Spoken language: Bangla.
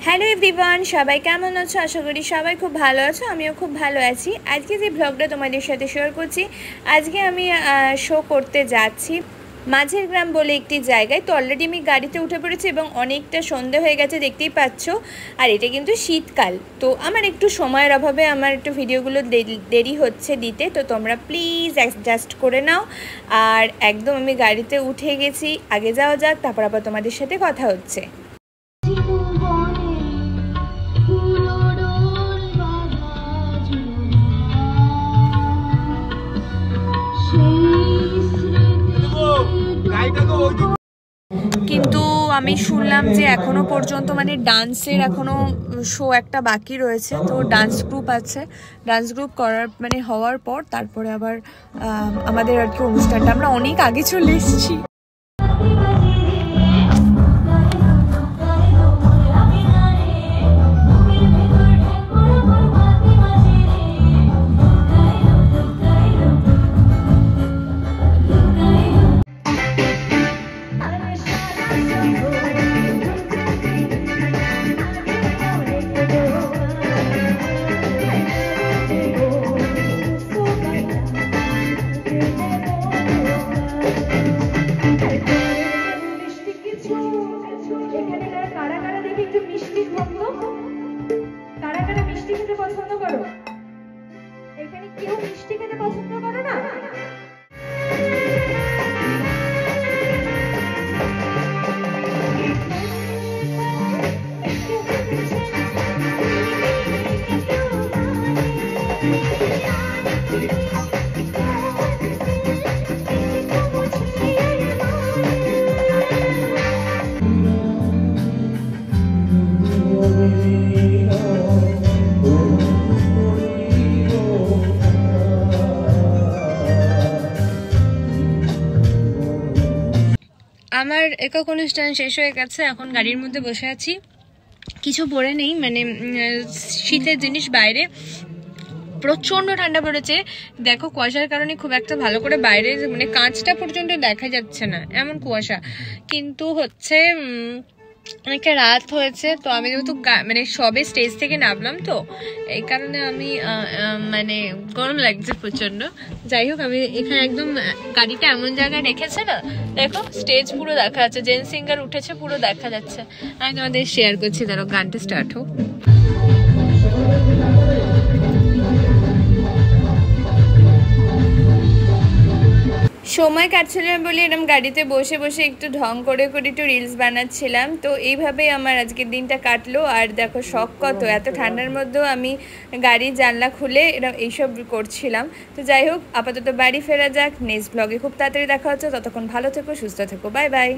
হ্যালো এভরিওয়ান, সবাই কেমন আছো? আশা করি সবাই খুব ভালো আছো। আমিও খুব ভালো আছি। আজকে যে ব্লগটা তোমাদের সাথে শেয়ার করছি, আজকে আমি শো করতে যাচ্ছি মাঝের গ্রাম বলে একটি জায়গায়। তো অলরেডি আমি গাড়িতে উঠে পড়েছি এবং অনেকটা সন্ধে হয়ে গেছে, দেখতেই পাচ্ছ। আর এটা কিন্তু শীতকাল, তো আমার একটু সময়ের অভাবে আমার একটু ভিডিওগুলো দেরি হচ্ছে দিতে, তো তোমরা প্লিজ অ্যাডজাস্ট করে নাও। আর একদম আমি গাড়িতে উঠে গেছি, আগে যাওয়া যাক, তারপর আবার তোমাদের সাথে কথা হচ্ছে। কিন্তু আমি শুনলাম যে এখনো পর্যন্ত মানে ডান্সের এখনো শো একটা বাকি রয়েছে। তো ডান্স গ্রুপ আছে, ডান্স গ্রুপ করার মানে হওয়ার পর তারপরে আবার আমাদের আর কি অনুষ্ঠানটা, আমরা অনেক আগে চলে এসেছি। এখানে কেউ মিষ্টি খেতে পছন্দ করে না? আমার একক অনুষ্ঠান শেষ হয়ে গেছে, এখন গাড়ির মধ্যে বসে আছি, কিছু পরে নেই, মানে শীতের জিনিস। বাইরে প্রচন্ড ঠান্ডা পড়েছে, দেখো কুয়াশার কারণে খুব একটা ভালো করে বাইরে মানে কাঁচটা পর্যন্ত দেখা যাচ্ছে না, এমন কুয়াশা। কিন্তু হচ্ছে অনেকটা রাত হয়েছে, তো আমি যেহেতু মানে সবে স্টেজ থেকে নামলাম, তো এই কারণে আমি মানে গরম লাগছে প্রচন্ড। যাই হোক, আমি এখানে একদম গাড়িটা এমন জায়গায় রেখেছে না, দেখো স্টেজ পুরো দেখা যাচ্ছে, জেন সিঙ্গার উঠেছে, পুরো দেখা যাচ্ছে। আমি তোমাদের শেয়ার করছি, ধরো গানটা স্টার্ট হোক। সময় কাটছিল বলে এরকম গাড়িতে বসে বসে একটু ঢং করে করে একটু রিলস বানাচ্ছিলাম। তো এইভাবেই আমার আজকের দিনটা কাটলো। আর দেখো শখ কত, এত ঠান্ডার মধ্যেও আমি গাড়ির জানলা খুলে এরকম এইসব করছিলাম। তো যাই হোক, আপাতত বাড়ি ফেরা যাক। নেক্সট ব্লগে খুব তাড়াতাড়ি দেখা হচ্ছে, ততক্ষণ ভালো থেকো, সুস্থ থেকো, বাই বাই।